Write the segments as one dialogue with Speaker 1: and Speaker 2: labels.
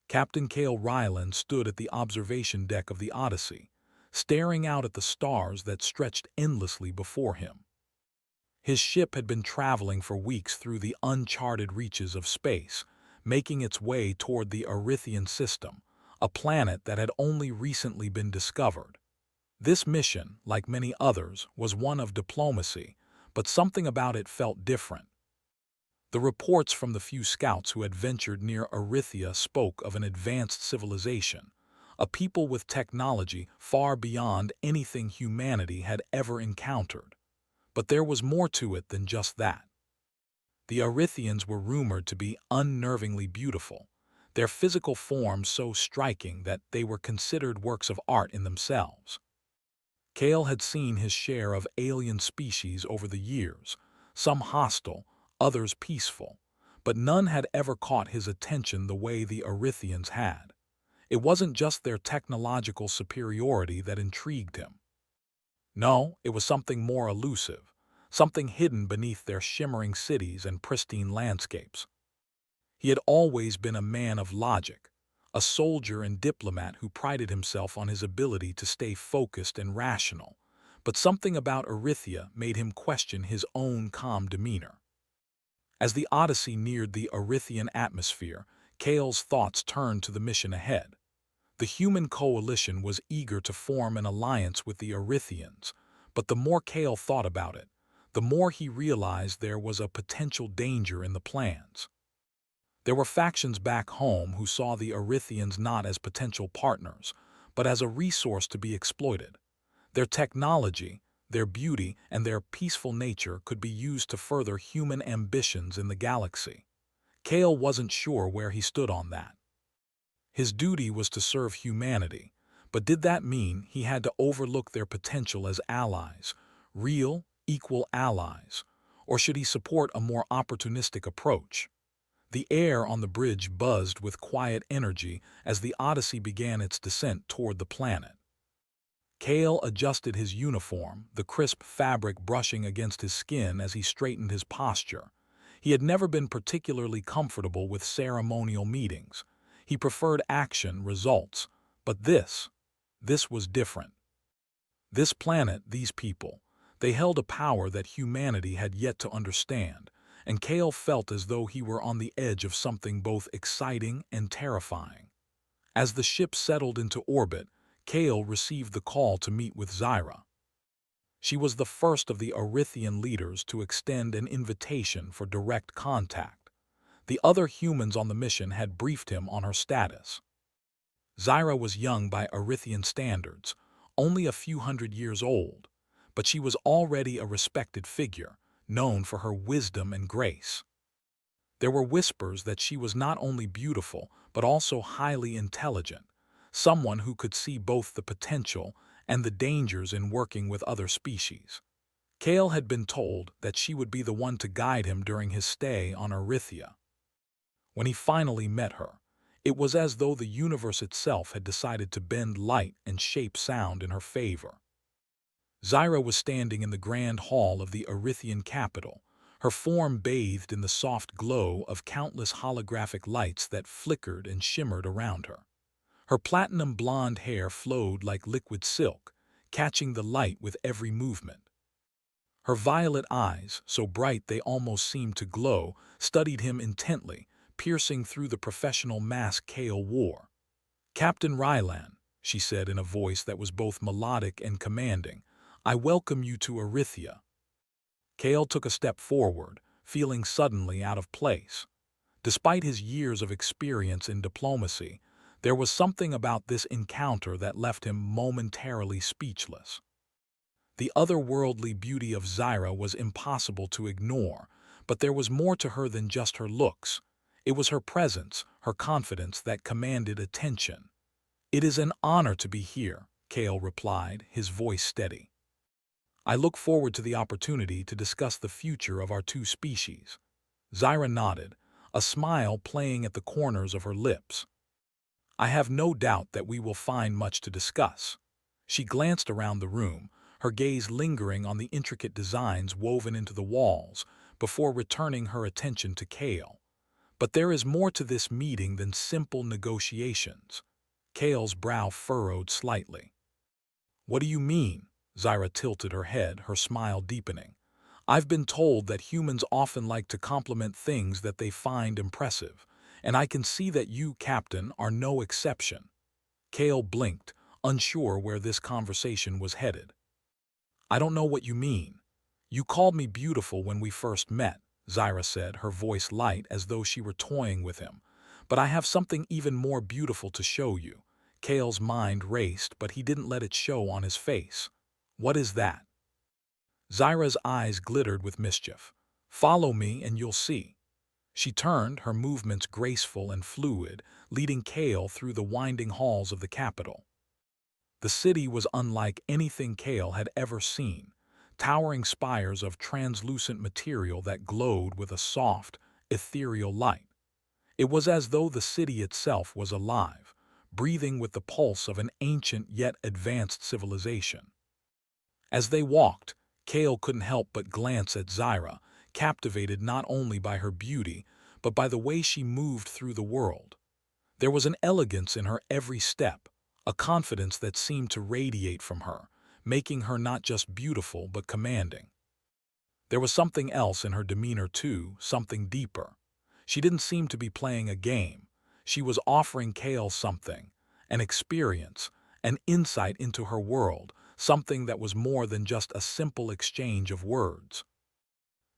Speaker 1: Captain Cale Ryland stood at the observation deck of the Odyssey, staring out at the stars that stretched endlessly before him. His ship had been traveling for weeks through the uncharted reaches of space, making its way toward the Erythian system, a planet that had only recently been discovered. This mission, like many others, was one of diplomacy, but something about it felt different. The reports from the few scouts who had ventured near Erythia spoke of an advanced civilization, a people with technology far beyond anything humanity had ever encountered. But there was more to it than just that. The Erythians were rumored to be unnervingly beautiful, their physical forms so striking that they were considered works of art in themselves. Cale had seen his share of alien species over the years, some hostile, others peaceful, but none had ever caught his attention the way the Erythians had. It wasn't just their technological superiority that intrigued him. No, it was something more elusive, something hidden beneath their shimmering cities and pristine landscapes. He had always been a man of logic, a soldier and diplomat who prided himself on his ability to stay focused and rational, but something about Erythia made him question his own calm demeanor. As the Odyssey neared the Erythian atmosphere, Cale's thoughts turned to the mission ahead. The human coalition was eager to form an alliance with the Erythians, but the more Cale thought about it, the more he realized there was a potential danger in the plans. There were factions back home who saw the Erythians not as potential partners, but as a resource to be exploited. Their technology, their beauty, and their peaceful nature could be used to further human ambitions in the galaxy. Cale wasn't sure where he stood on that. His duty was to serve humanity, but did that mean he had to overlook their potential as allies, real, equal allies, or should he support a more opportunistic approach? The air on the bridge buzzed with quiet energy as the Odyssey began its descent toward the planet. Cale adjusted his uniform, the crisp fabric brushing against his skin as he straightened his posture. He had never been particularly comfortable with ceremonial meetings. He preferred action, results, but this was different. This planet, these people, they held a power that humanity had yet to understand, and Cale felt as though he were on the edge of something both exciting and terrifying. As the ship settled into orbit, Cale received the call to meet with Zyra. She was the first of the Erythian leaders to extend an invitation for direct contact. The other humans on the mission had briefed him on her status. Zyra was young by Erythian standards, only a few hundred years old, but she was already a respected figure, known for her wisdom and grace. There were whispers that she was not only beautiful but also highly intelligent, someone who could see both the potential and the dangers in working with other species. Cale had been told that she would be the one to guide him during his stay on Erythia. When he finally met her, it was as though the universe itself had decided to bend light and shape sound in her favor. Zyra was standing in the grand hall of the Erythian capital, her form bathed in the soft glow of countless holographic lights that flickered and shimmered around her. Her platinum blonde hair flowed like liquid silk, catching the light with every movement. Her violet eyes, so bright they almost seemed to glow, studied him intently, piercing through the professional mask Cale wore. "Captain Ryland," she said in a voice that was both melodic and commanding, "I welcome you to Erythia." Cale took a step forward, feeling suddenly out of place. Despite his years of experience in diplomacy, there was something about this encounter that left him momentarily speechless. The otherworldly beauty of Zyra was impossible to ignore, but there was more to her than just her looks. It was her presence, her confidence that commanded attention. "It is an honor to be here," Cale replied, his voice steady. "I look forward to the opportunity to discuss the future of our two species." Zyra nodded, a smile playing at the corners of her lips. "I have no doubt that we will find much to discuss." She glanced around the room, her gaze lingering on the intricate designs woven into the walls, before returning her attention to Cale. But there is more to this meeting than simple negotiations. Kale's brow furrowed slightly. What do you mean? Zyra tilted her head, her smile deepening. I've been told that humans often like to compliment things that they find impressive, and I can see that you, Captain, are no exception. Kale blinked, unsure where this conversation was headed. I don't know what you mean. You called me beautiful when we first met, Zyra said, her voice light as though she were toying with him. But I have something even more beautiful to show you. Kale's mind raced, but he didn't let it show on his face. What is that? Zyra's eyes glittered with mischief. Follow me and you'll see. She turned, her movements graceful and fluid, leading Kale through the winding halls of the capital. The city was unlike anything Kale had ever seen, towering spires of translucent material that glowed with a soft, ethereal light. It was as though the city itself was alive, breathing with the pulse of an ancient yet advanced civilization. As they walked, Kale couldn't help but glance at Zyra, captivated not only by her beauty, but by the way she moved through the world. There was an elegance in her every step, a confidence that seemed to radiate from her, making her not just beautiful but commanding. There was something else in her demeanor too, something deeper. She didn't seem to be playing a game. She was offering Kale something, an experience, an insight into her world, something that was more than just a simple exchange of words.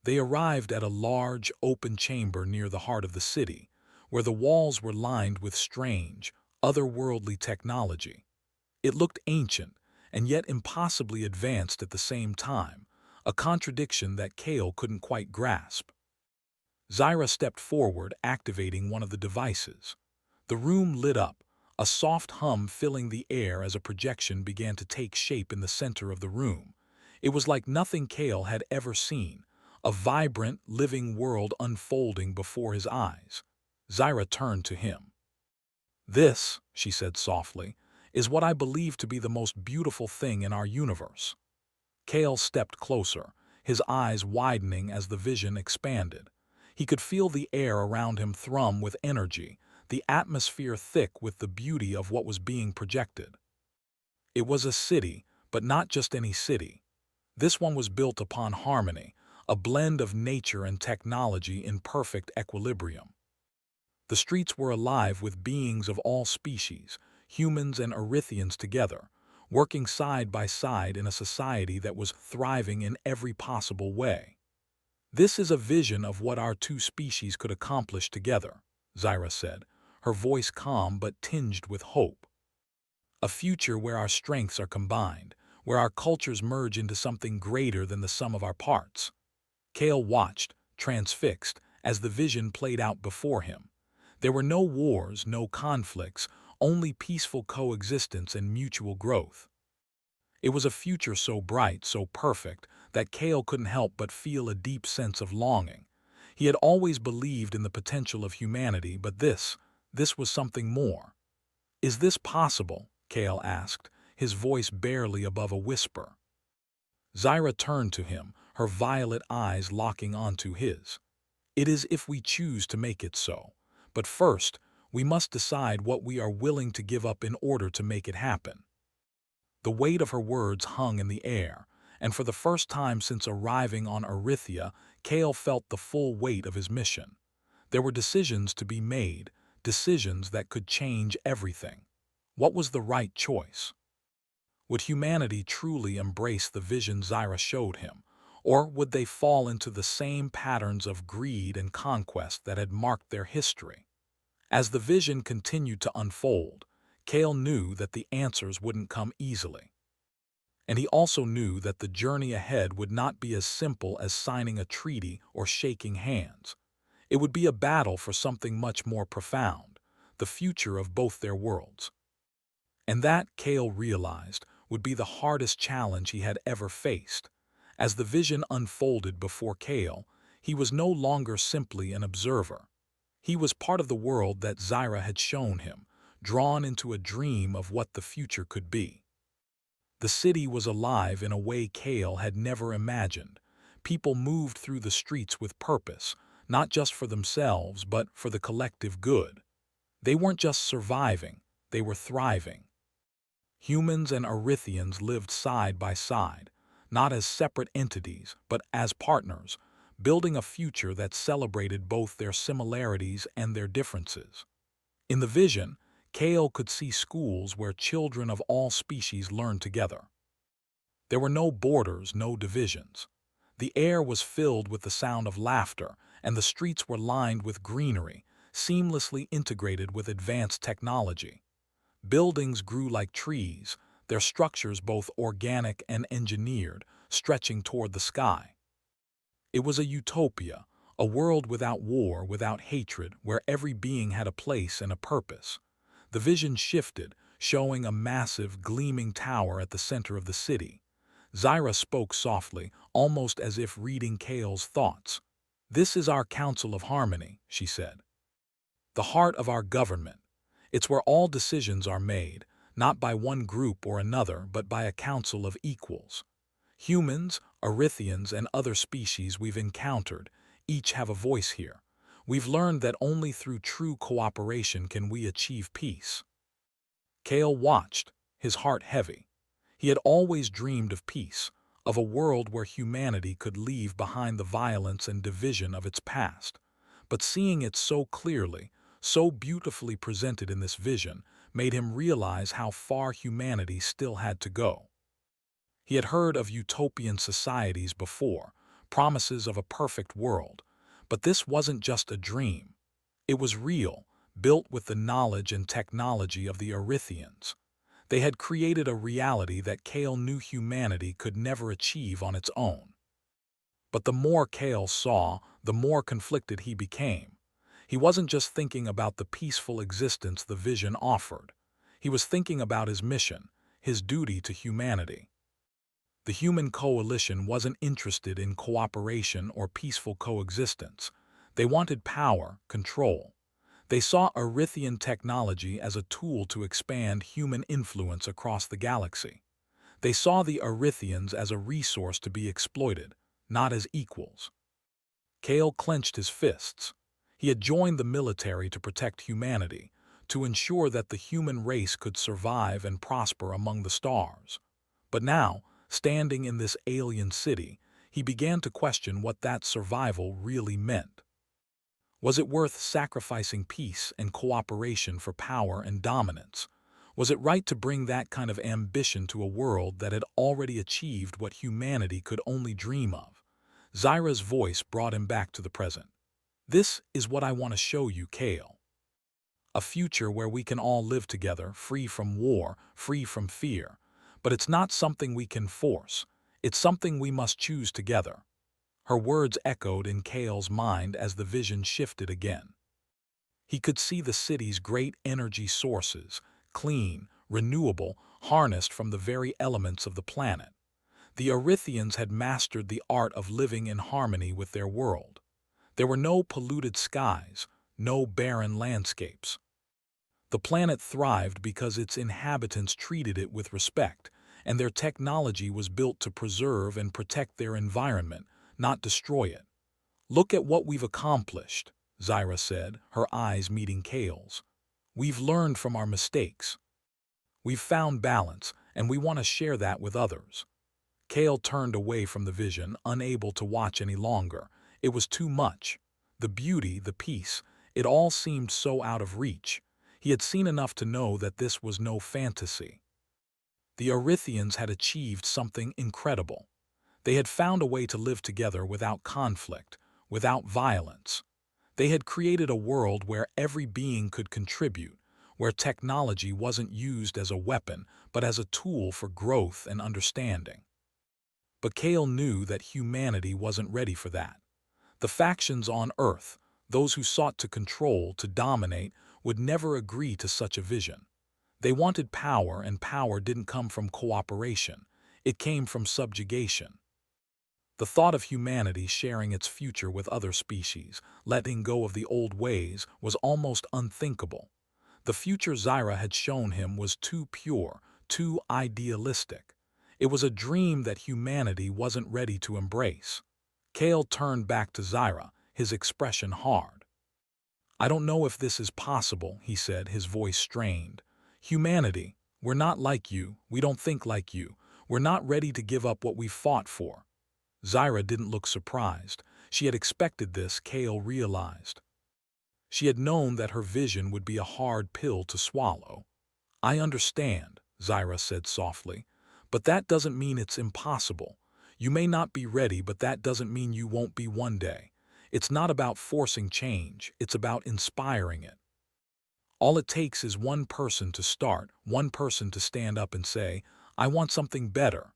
Speaker 1: They arrived at a large, open chamber near the heart of the city, where the walls were lined with strange, otherworldly technology. It looked ancient, and yet impossibly advanced at the same time, a contradiction that Kale couldn't quite grasp. Zyra stepped forward, activating one of the devices. The room lit up, a soft hum filling the air as a projection began to take shape in the center of the room. It was like nothing Kale had ever seen, a vibrant, living world unfolding before his eyes. Zyra turned to him. This, she said softly, is what I believe to be the most beautiful thing in our universe. Kale stepped closer, his eyes widening as the vision expanded. He could feel the air around him thrum with energy, the atmosphere thick with the beauty of what was being projected. It was a city, but not just any city. This one was built upon harmony, a blend of nature and technology in perfect equilibrium. The streets were alive with beings of all species, humans and Erythians together, working side by side in a society that was thriving in every possible way. This is a vision of what our two species could accomplish together, Zyra said, her voice calm but tinged with hope. A future where our strengths are combined, where our cultures merge into something greater than the sum of our parts. Kale watched, transfixed, as the vision played out before him. There were no wars, no conflicts, only peaceful coexistence and mutual growth. It was a future so bright, so perfect, that Kale couldn't help but feel a deep sense of longing. He had always believed in the potential of humanity, but this was something more. Is this possible? Kale asked, his voice barely above a whisper. Zyra turned to him, her violet eyes locking onto his. It is if we choose to make it so. But first, we must decide what we are willing to give up in order to make it happen. The weight of her words hung in the air, and for the first time since arriving on Erythia, Kale felt the full weight of his mission. There were decisions to be made, decisions that could change everything. What was the right choice? Would humanity truly embrace the vision Zyra showed him, or would they fall into the same patterns of greed and conquest that had marked their history? As the vision continued to unfold, Kale knew that the answers wouldn't come easily. And he also knew that the journey ahead would not be as simple as signing a treaty or shaking hands. It would be a battle for something much more profound, the future of both their worlds. And that, Kale realized, would be the hardest challenge he had ever faced. As the vision unfolded before Kale, he was no longer simply an observer. He was part of the world that Zyra had shown him, drawn into a dream of what the future could be. The city was alive in a way Kale had never imagined. People moved through the streets with purpose, not just for themselves, but for the collective good. They weren't just surviving, they were thriving. Humans and Erythians lived side by side, not as separate entities, but as partners, building a future that celebrated both their similarities and their differences. In the vision, Kale could see schools where children of all species learned together. There were no borders, no divisions. The air was filled with the sound of laughter, and the streets were lined with greenery, seamlessly integrated with advanced technology. Buildings grew like trees, their structures both organic and engineered, stretching toward the sky. It was a utopia, a world without war, without hatred, where every being had a place and a purpose. The vision shifted, showing a massive, gleaming tower at the center of the city. Zyra spoke softly, almost as if reading Kale's thoughts. "This is our Council of Harmony," she said. "The heart of our government. It's where all decisions are made, not by one group or another, but by a council of equals. Humans, Erythians, and other species we've encountered each have a voice here. We've learned that only through true cooperation can we achieve peace." Kale watched, his heart heavy. He had always dreamed of peace, of a world where humanity could leave behind the violence and division of its past. But seeing it so clearly, so beautifully presented in this vision, made him realize how far humanity still had to go. He had heard of utopian societies before, promises of a perfect world, but this wasn't just a dream. It was real, built with the knowledge and technology of the Erythians. They had created a reality that Kale knew humanity could never achieve on its own. But the more Kale saw, the more conflicted he became. He wasn't just thinking about the peaceful existence the vision offered. He was thinking about his mission, his duty to humanity. The human coalition wasn't interested in cooperation or peaceful coexistence. They wanted power, control. They saw Erythian technology as a tool to expand human influence across the galaxy. They saw the Erythians as a resource to be exploited, not as equals. Kale clenched his fists. He had joined the military to protect humanity, to ensure that the human race could survive and prosper among the stars. But now, standing in this alien city, he began to question what that survival really meant. Was it worth sacrificing peace and cooperation for power and dominance? Was it right to bring that kind of ambition to a world that had already achieved what humanity could only dream of? Zyra's voice brought him back to the present. "This is what I want to show you, Kale. A future where we can all live together, free from war, free from fear. But it's not something we can force. It's something we must choose together." Her words echoed in Kale's mind as the vision shifted again. He could see the city's great energy sources, clean, renewable, harnessed from the very elements of the planet. The Erythians had mastered the art of living in harmony with their world. There were no polluted skies, no barren landscapes. The planet thrived because its inhabitants treated it with respect, and their technology was built to preserve and protect their environment, not destroy it. "Look at what we've accomplished," Zyra said, her eyes meeting Kale's. "We've learned from our mistakes. We've found balance, and we want to share that with others." Kale turned away from the vision, unable to watch any longer. It was too much. The beauty, the peace, it all seemed so out of reach. He had seen enough to know that this was no fantasy. The Erythians had achieved something incredible. They had found a way to live together without conflict, without violence. They had created a world where every being could contribute, where technology wasn't used as a weapon, but as a tool for growth and understanding. But Kale knew that humanity wasn't ready for that. The factions on Earth, those who sought to control, to dominate, would never agree to such a vision. They wanted power, and power didn't come from cooperation. It came from subjugation. The thought of humanity sharing its future with other species, letting go of the old ways, was almost unthinkable. The future Zyra had shown him was too pure, too idealistic. It was a dream that humanity wasn't ready to embrace. Kale turned back to Zyra, his expression hard. "I don't know if this is possible," he said, his voice strained. "Humanity, we're not like you, we don't think like you, we're not ready to give up what we've fought for." Zyra didn't look surprised. She had expected this, Kale realized. She had known that her vision would be a hard pill to swallow. "I understand," Zyra said softly, "but that doesn't mean it's impossible. You may not be ready, but that doesn't mean you won't be one day. It's not about forcing change, it's about inspiring it. All it takes is one person to start, one person to stand up and say, 'I want something better.'"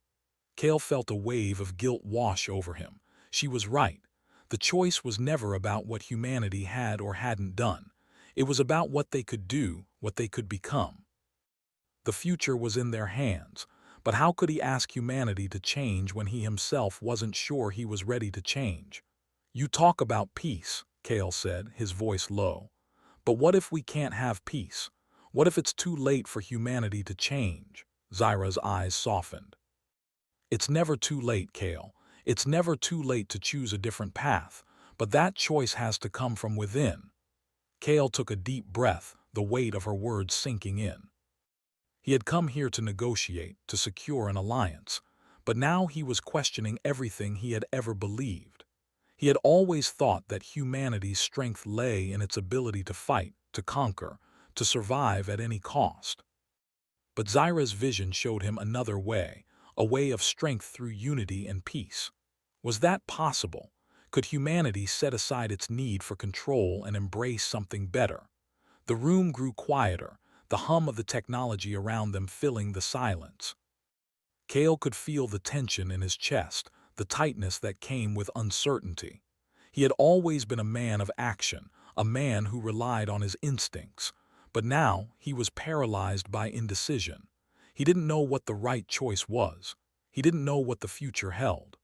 Speaker 1: Kale felt a wave of guilt wash over him. She was right. The choice was never about what humanity had or hadn't done. It was about what they could do, what they could become. The future was in their hands, but how could he ask humanity to change when he himself wasn't sure he was ready to change? "You talk about peace," Kale said, his voice low. "But what if we can't have peace? What if it's too late for humanity to change?" Zyra's eyes softened. "It's never too late, Kale. It's never too late to choose a different path, but that choice has to come from within." Kale took a deep breath, the weight of her words sinking in. He had come here to negotiate, to secure an alliance, but now he was questioning everything he had ever believed. He had always thought that humanity's strength lay in its ability to fight, to conquer, to survive at any cost. But Zyra's vision showed him another way, a way of strength through unity and peace. Was that possible? Could humanity set aside its need for control and embrace something better? The room grew quieter, the hum of the technology around them filling the silence. Kale could feel the tension in his chest, the tightness that came with uncertainty. He had always been a man of action, a man who relied on his instincts, but now he was paralyzed by indecision. He didn't know what the right choice was. He didn't know what the future held.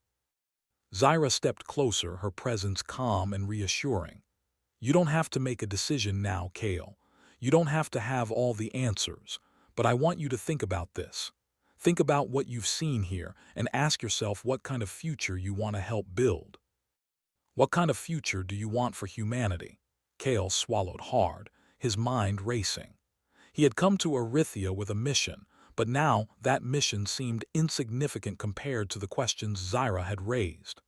Speaker 1: Zyra stepped closer, her presence calm and reassuring. "You don't have to make a decision now, Kale. You don't have to have all the answers, but I want you to think about this. Think about what you've seen here and ask yourself what kind of future you want to help build. What kind of future do you want for humanity?" Kale swallowed hard, his mind racing. He had come to Erythia with a mission, but now that mission seemed insignificant compared to the questions Zyra had raised.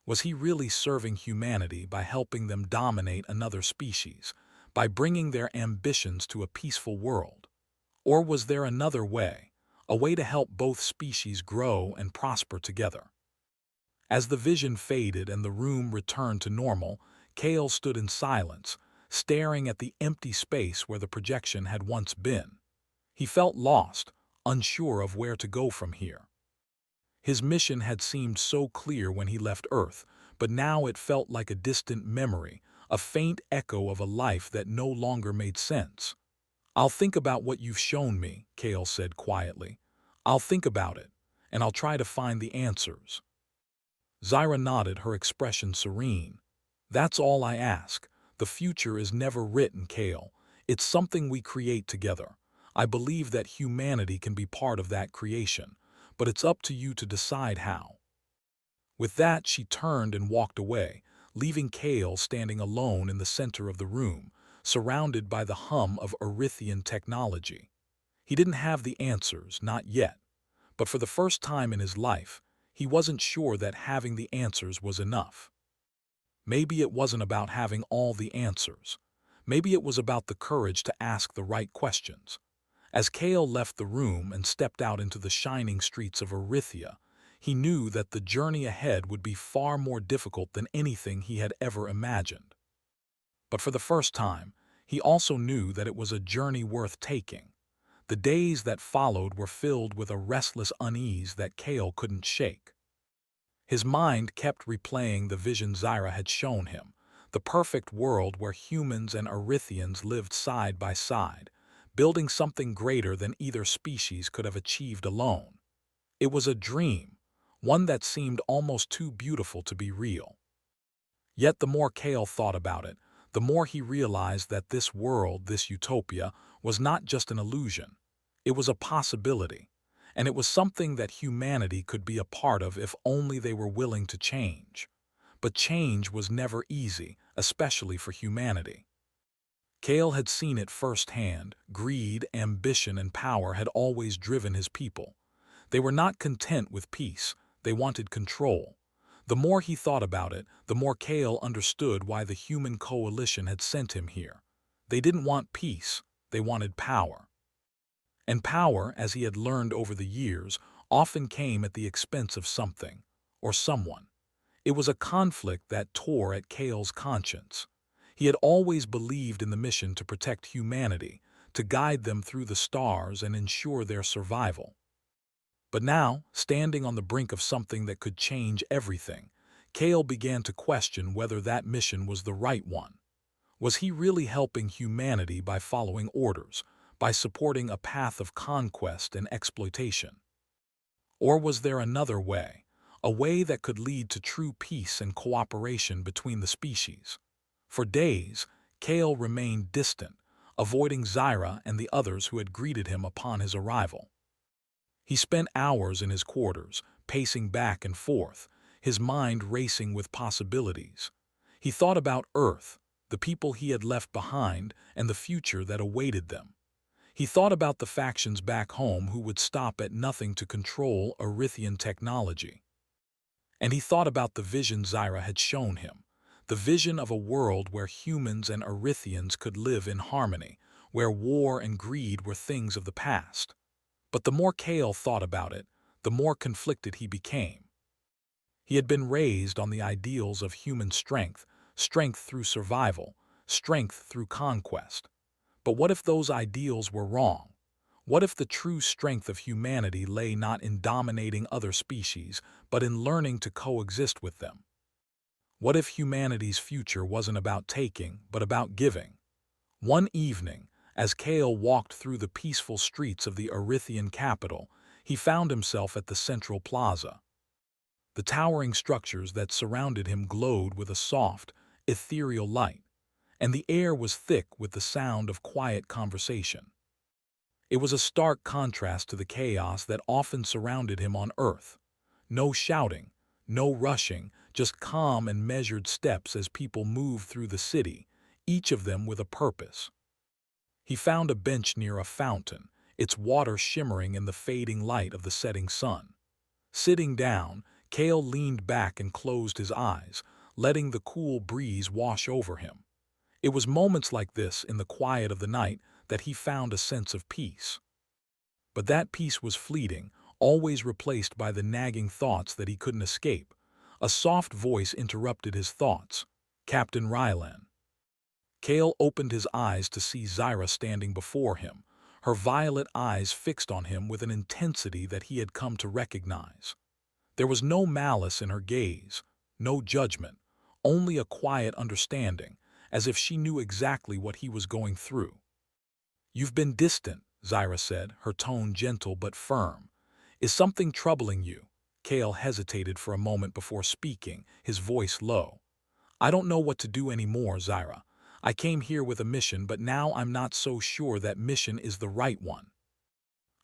Speaker 1: Was he really serving humanity by helping them dominate another species, by bringing their ambitions to a peaceful world? Or was there another way, a way to help both species grow and prosper together? As the vision faded and the room returned to normal, Kale stood in silence, staring at the empty space where the projection had once been. He felt lost, unsure of where to go from here. His mission had seemed so clear when he left Earth, but now it felt like a distant memory, a faint echo of a life that no longer made sense. "I'll think about what you've shown me," Kale said quietly. "I'll think about it, and I'll try to find the answers." Zyra nodded, her expression serene. "That's all I ask. The future is never written, Kale. It's something we create together. I believe that humanity can be part of that creation, but it's up to you to decide how." With that, she turned and walked away, leaving Kale standing alone in the center of the room, surrounded by the hum of Erythian technology. He didn't have the answers, not yet, but for the first time in his life, he wasn't sure that having the answers was enough. Maybe it wasn't about having all the answers. Maybe it was about the courage to ask the right questions. As Kale left the room and stepped out into the shining streets of Erythia, he knew that the journey ahead would be far more difficult than anything he had ever imagined. But for the first time, he also knew that it was a journey worth taking. The days that followed were filled with a restless unease that Kale couldn't shake. His mind kept replaying the vision Zyra had shown him, the perfect world where humans and Erythians lived side by side, building something greater than either species could have achieved alone. It was a dream, one that seemed almost too beautiful to be real. Yet the more Kale thought about it, the more he realized that this world, this utopia, was not just an illusion. It was a possibility, and it was something that humanity could be a part of if only they were willing to change. But change was never easy, especially for humanity. Kale had seen it firsthand. Greed, ambition, and power had always driven his people. They were not content with peace, they wanted control. The more he thought about it, the more Kale understood why the human coalition had sent him here. They didn't want peace, they wanted power. And power, as he had learned over the years, often came at the expense of something, or someone. It was a conflict that tore at Kale's conscience. He had always believed in the mission to protect humanity, to guide them through the stars and ensure their survival. But now, standing on the brink of something that could change everything, Kale began to question whether that mission was the right one. Was he really helping humanity by following orders, by supporting a path of conquest and exploitation? Or was there another way, a way that could lead to true peace and cooperation between the species? For days, Kale remained distant, avoiding Zyra and the others who had greeted him upon his arrival. He spent hours in his quarters, pacing back and forth, his mind racing with possibilities. He thought about Earth, the people he had left behind, and the future that awaited them. He thought about the factions back home who would stop at nothing to control Earthian technology. And he thought about the vision Zyra had shown him, the vision of a world where humans and Earthians could live in harmony, where war and greed were things of the past. But the more Kale thought about it, the more conflicted he became. He had been raised on the ideals of human strength, strength through survival, strength through conquest. But what if those ideals were wrong? What if the true strength of humanity lay not in dominating other species, but in learning to coexist with them? What if humanity's future wasn't about taking, but about giving? One evening, as Kale walked through the peaceful streets of the Earthian capital, he found himself at the central plaza. The towering structures that surrounded him glowed with a soft, ethereal light, and the air was thick with the sound of quiet conversation. It was a stark contrast to the chaos that often surrounded him on Earth. No shouting, no rushing, just calm and measured steps as people moved through the city, each of them with a purpose. He found a bench near a fountain, its water shimmering in the fading light of the setting sun. Sitting down, Kale leaned back and closed his eyes, letting the cool breeze wash over him. It was moments like this, in the quiet of the night, that he found a sense of peace. But that peace was fleeting, always replaced by the nagging thoughts that he couldn't escape. A soft voice interrupted his thoughts. "Captain Rylan." Kale opened his eyes to see Zyra standing before him, her violet eyes fixed on him with an intensity that he had come to recognize. There was no malice in her gaze, no judgment, only a quiet understanding, as if she knew exactly what he was going through. "You've been distant," Zyra said, her tone gentle but firm. "Is something troubling you?" Kale hesitated for a moment before speaking, his voice low. "I don't know what to do anymore, Zyra. I came here with a mission, but now I'm not so sure that mission is the right one.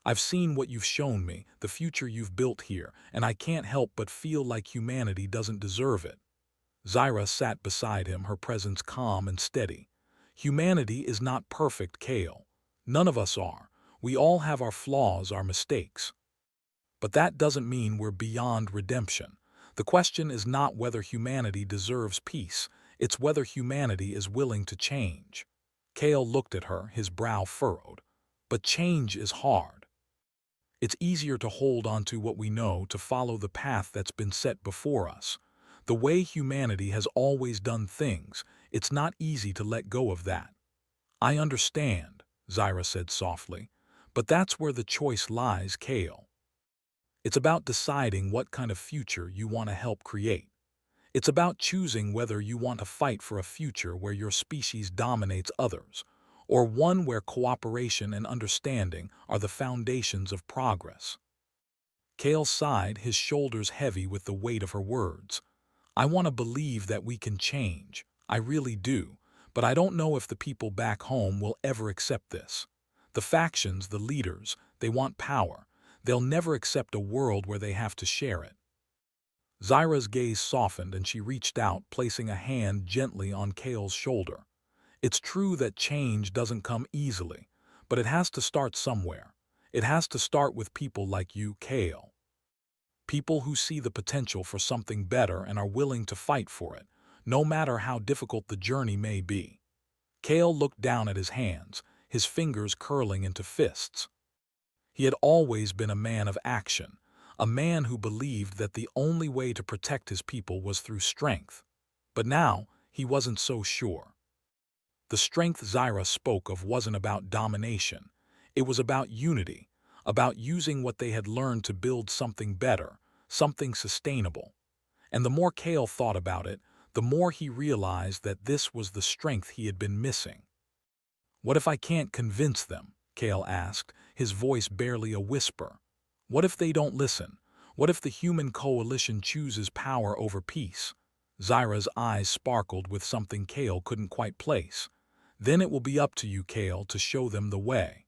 Speaker 1: I've seen what you've shown me, the future you've built here, and I can't help but feel like humanity doesn't deserve it." Zyra sat beside him, her presence calm and steady. "Humanity is not perfect, Kale. None of us are. We all have our flaws, our mistakes. But that doesn't mean we're beyond redemption. The question is not whether humanity deserves peace, it's whether humanity is willing to change." Kale looked at her, his brow furrowed. "But change is hard. It's easier to hold on to what we know, to follow the path that's been set before us. The way humanity has always done things, it's not easy to let go of that." "I understand," Zyra said softly, "but that's where the choice lies, Kale. It's about deciding what kind of future you want to help create. It's about choosing whether you want to fight for a future where your species dominates others, or one where cooperation and understanding are the foundations of progress." Kale sighed, his shoulders heavy with the weight of her words. "I want to believe that we can change. I really do. But I don't know if the people back home will ever accept this. The factions, the leaders, they want power. They'll never accept a world where they have to share it." Zyra's gaze softened and she reached out, placing a hand gently on Kale's shoulder. It's true that change doesn't come easily, but it has to start somewhere. It has to start with people like you, Kale. People who see the potential for something better and are willing to fight for it, no matter how difficult the journey may be. Kale looked down at his hands, his fingers curling into fists. He had always been a man of action, a man who believed that the only way to protect his people was through strength. But now, he wasn't so sure. The strength Zyra spoke of wasn't about domination. It was about unity, about using what they had learned to build something better, something sustainable. And the more Kale thought about it, the more he realized that this was the strength he had been missing. "What if I can't convince them?" Kale asked, his voice barely a whisper. "What if they don't listen? What if the human coalition chooses power over peace?" Zyra's eyes sparkled with something Kale couldn't quite place. "Then it will be up to you, Kale, to show them the way.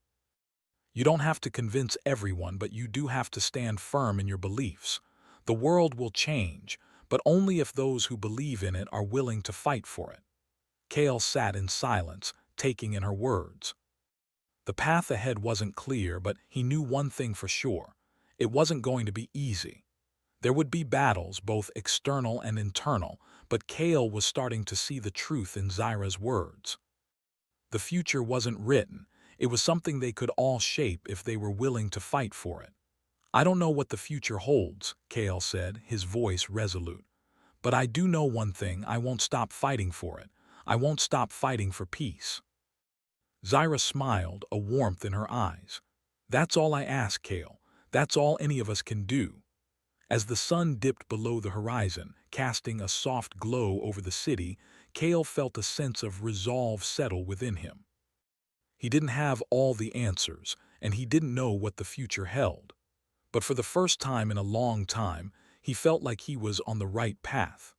Speaker 1: You don't have to convince everyone, but you do have to stand firm in your beliefs. The world will change, but only if those who believe in it are willing to fight for it." Kale sat in silence, taking in her words. The path ahead wasn't clear, but he knew one thing for sure. It wasn't going to be easy. There would be battles, both external and internal, but Kale was starting to see the truth in Zyra's words. The future wasn't written. It was something they could all shape if they were willing to fight for it. "I don't know what the future holds," Kale said, his voice resolute. "But I do know one thing: I won't stop fighting for it. I won't stop fighting for peace." Zyra smiled, a warmth in her eyes. "That's all I ask, Kale. That's all any of us can do." As the sun dipped below the horizon, casting a soft glow over the city, Kale felt a sense of resolve settle within him. He didn't have all the answers, and he didn't know what the future held. But for the first time in a long time, he felt like he was on the right path.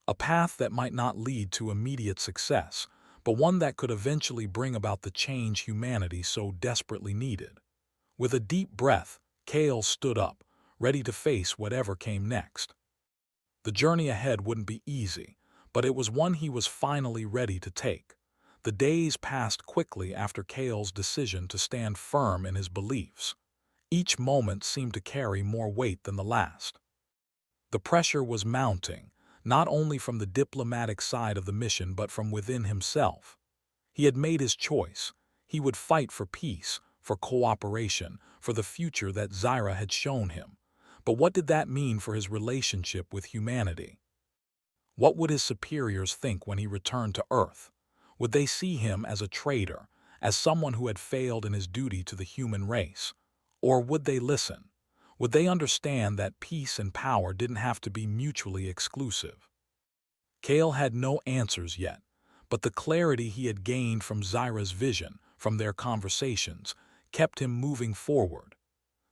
Speaker 1: A path that might not lead to immediate success, but one that could eventually bring about the change humanity so desperately needed. With a deep breath, Kale stood up, ready to face whatever came next. The journey ahead wouldn't be easy, but it was one he was finally ready to take. The days passed quickly after Kale's decision to stand firm in his beliefs. Each moment seemed to carry more weight than the last. The pressure was mounting, not only from the diplomatic side of the mission but from within himself. He had made his choice. He would fight for peace, for cooperation, for the future that Zyra had shown him. But what did that mean for his relationship with humanity? What would his superiors think when he returned to Earth? Would they see him as a traitor, as someone who had failed in his duty to the human race? Or would they listen? Would they understand that peace and power didn't have to be mutually exclusive? Kale had no answers yet, but the clarity he had gained from Zyra's vision, from their conversations, kept him moving forward.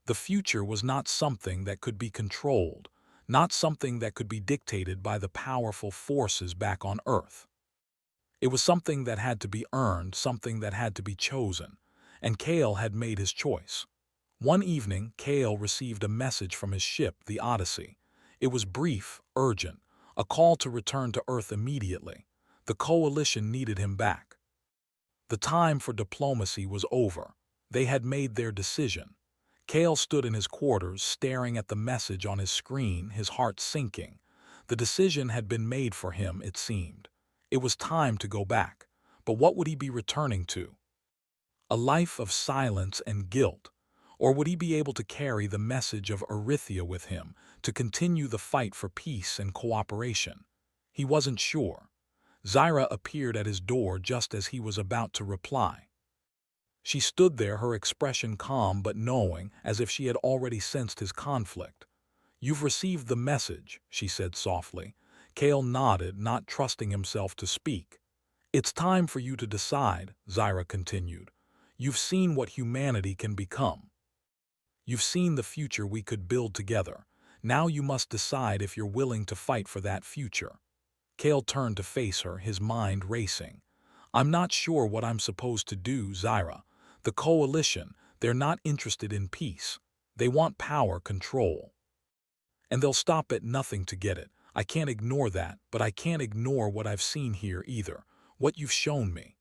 Speaker 1: The future was not something that could be controlled, not something that could be dictated by the powerful forces back on Earth. It was something that had to be earned, something that had to be chosen, and Kale had made his choice. One evening, Kale received a message from his ship, the Odyssey. It was brief, urgent, a call to return to Earth immediately. The coalition needed him back. The time for diplomacy was over. They had made their decision. Kale stood in his quarters, staring at the message on his screen, his heart sinking. The decision had been made for him, it seemed. It was time to go back. But what would he be returning to? A life of silence and guilt? Or would he be able to carry the message of Erythia with him, to continue the fight for peace and cooperation? He wasn't sure. Zyra appeared at his door just as he was about to reply. She stood there, her expression calm but knowing, as if she had already sensed his conflict. "You've received the message," she said softly. Kale nodded, not trusting himself to speak. "It's time for you to decide," Zyra continued. "You've seen what humanity can become. You've seen the future we could build together. Now you must decide if you're willing to fight for that future." Kale turned to face her, his mind racing. "I'm not sure what I'm supposed to do, Zyra. The coalition, they're not interested in peace. They want power control." And they'll stop at nothing to get it. I can't ignore that, but I can't ignore what I've seen here either, what you've shown me.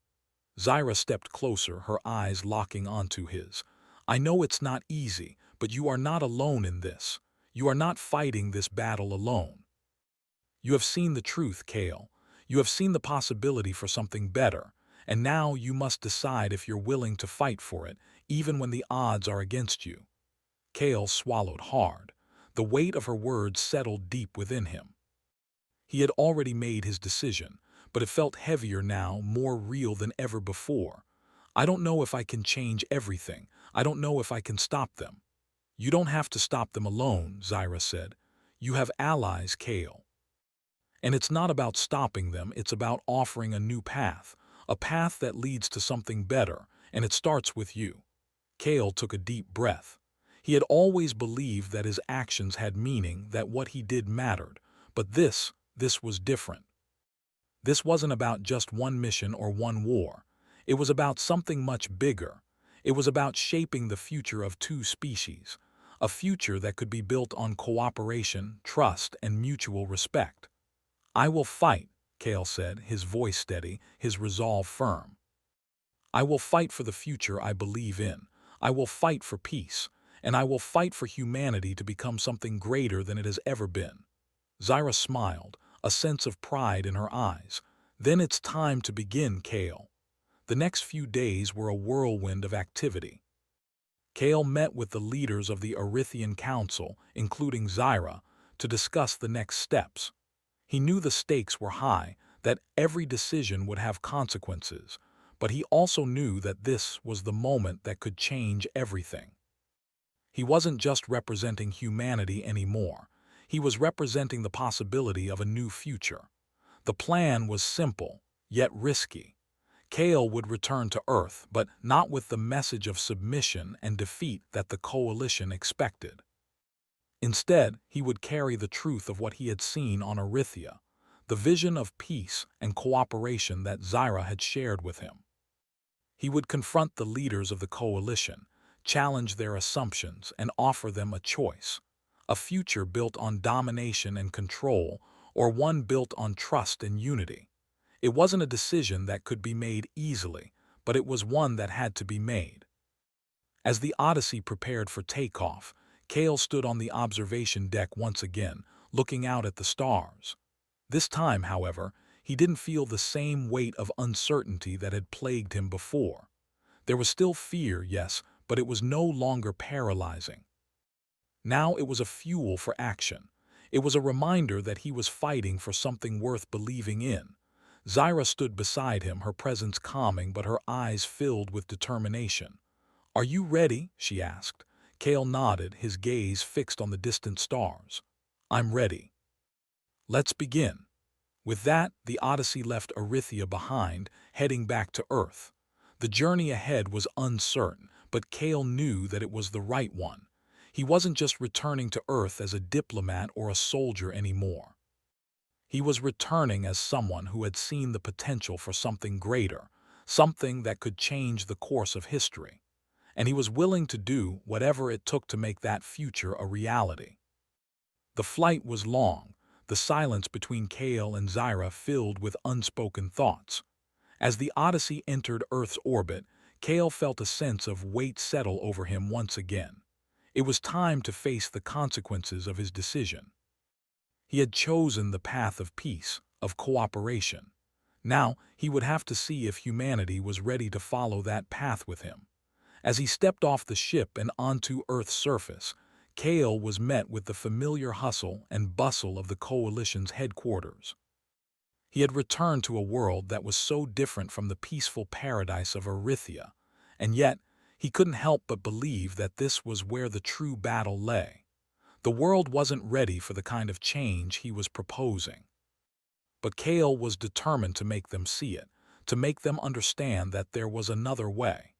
Speaker 1: Zyra stepped closer, her eyes locking onto his. I know it's not easy, but you are not alone in this. You are not fighting this battle alone. You have seen the truth, Kale. You have seen the possibility for something better, and now you must decide if you're willing to fight for it, even when the odds are against you. Kale swallowed hard. The weight of her words settled deep within him. He had already made his decision, but it felt heavier now, more real than ever before. I don't know if I can change everything. I don't know if I can stop them. You don't have to stop them alone, Zyra said. You have allies, Kale. And it's not about stopping them, it's about offering a new path, a path that leads to something better, and it starts with you. Kale took a deep breath. He had always believed that his actions had meaning, that what he did mattered, but this was different. This wasn't about just one mission or one war. It was about something much bigger. It was about shaping the future of two species, a future that could be built on cooperation, trust, and mutual respect. I will fight, Kale said, his voice steady, his resolve firm. I will fight for the future I believe in. I will fight for peace, and I will fight for humanity to become something greater than it has ever been. Zyra smiled, a sense of pride in her eyes. Then it's time to begin, Kale. The next few days were a whirlwind of activity. Kale met with the leaders of the Erythian Council, including Zyra, to discuss the next steps. He knew the stakes were high, that every decision would have consequences, but he also knew that this was the moment that could change everything. He wasn't just representing humanity anymore. He was representing the possibility of a new future. The plan was simple, yet risky. Kale would return to Earth, but not with the message of submission and defeat that the Coalition expected. Instead, he would carry the truth of what he had seen on Erythia, the vision of peace and cooperation that Zyra had shared with him. He would confront the leaders of the Coalition, challenge their assumptions, and offer them a choice, a future built on domination and control, or one built on trust and unity. It wasn't a decision that could be made easily, but it was one that had to be made. As the Odyssey prepared for takeoff, Kale stood on the observation deck once again, looking out at the stars. This time, however, he didn't feel the same weight of uncertainty that had plagued him before. There was still fear, yes, but it was no longer paralyzing. Now it was a fuel for action. It was a reminder that he was fighting for something worth believing in. Zyra stood beside him, her presence calming but her eyes filled with determination. "Are you ready?" she asked. Kale nodded, his gaze fixed on the distant stars. "I'm ready." "Let's begin." With that, the Odyssey left Erythia behind, heading back to Earth. The journey ahead was uncertain, but Kale knew that it was the right one. He wasn't just returning to Earth as a diplomat or a soldier anymore. He was returning as someone who had seen the potential for something greater, something that could change the course of history. And he was willing to do whatever it took to make that future a reality. The flight was long, the silence between Kale and Zyra filled with unspoken thoughts. As the Odyssey entered Earth's orbit, Kale felt a sense of weight settle over him once again. It was time to face the consequences of his decision. He had chosen the path of peace, of cooperation. Now he would have to see if humanity was ready to follow that path with him. As he stepped off the ship and onto Earth's surface, Kale was met with the familiar hustle and bustle of the Coalition's headquarters. He had returned to a world that was so different from the peaceful paradise of Erythia, and yet he couldn't help but believe that this was where the true battle lay. The world wasn't ready for the kind of change he was proposing. But Kale was determined to make them see it, to make them understand that there was another way.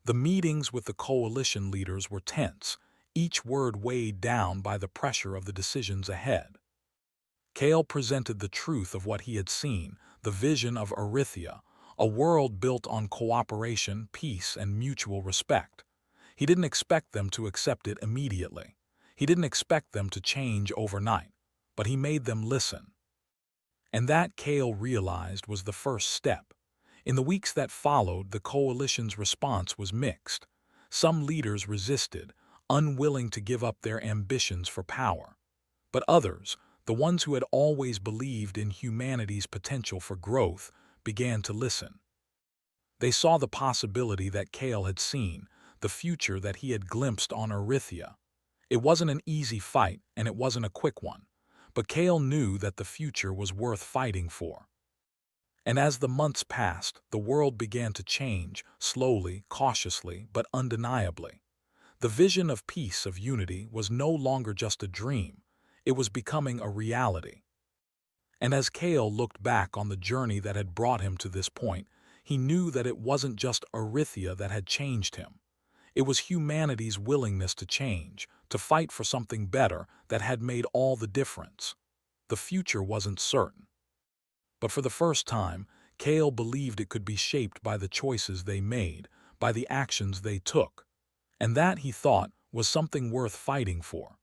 Speaker 1: The meetings with the Coalition leaders were tense, each word weighed down by the pressure of the decisions ahead. Kale presented the truth of what he had seen, the vision of Erythia, a world built on cooperation, peace, and mutual respect. He didn't expect them to accept it immediately. He didn't expect them to change overnight, but he made them listen. And that, Kale realized, was the first step. In the weeks that followed, the coalition's response was mixed. Some leaders resisted, unwilling to give up their ambitions for power. But others, the ones who had always believed in humanity's potential for growth, began to listen. They saw the possibility that Kale had seen, the future that he had glimpsed on Erythia. It wasn't an easy fight, and it wasn't a quick one, but Kale knew that the future was worth fighting for. And as the months passed, the world began to change, slowly, cautiously, but undeniably. The vision of peace, of unity, was no longer just a dream. It was becoming a reality. And as Kale looked back on the journey that had brought him to this point, he knew that it wasn't just Erythia that had changed him. It was humanity's willingness to change, to fight for something better, that had made all the difference. The future wasn't certain. But for the first time, Kale believed it could be shaped by the choices they made, by the actions they took. And that, he thought, was something worth fighting for.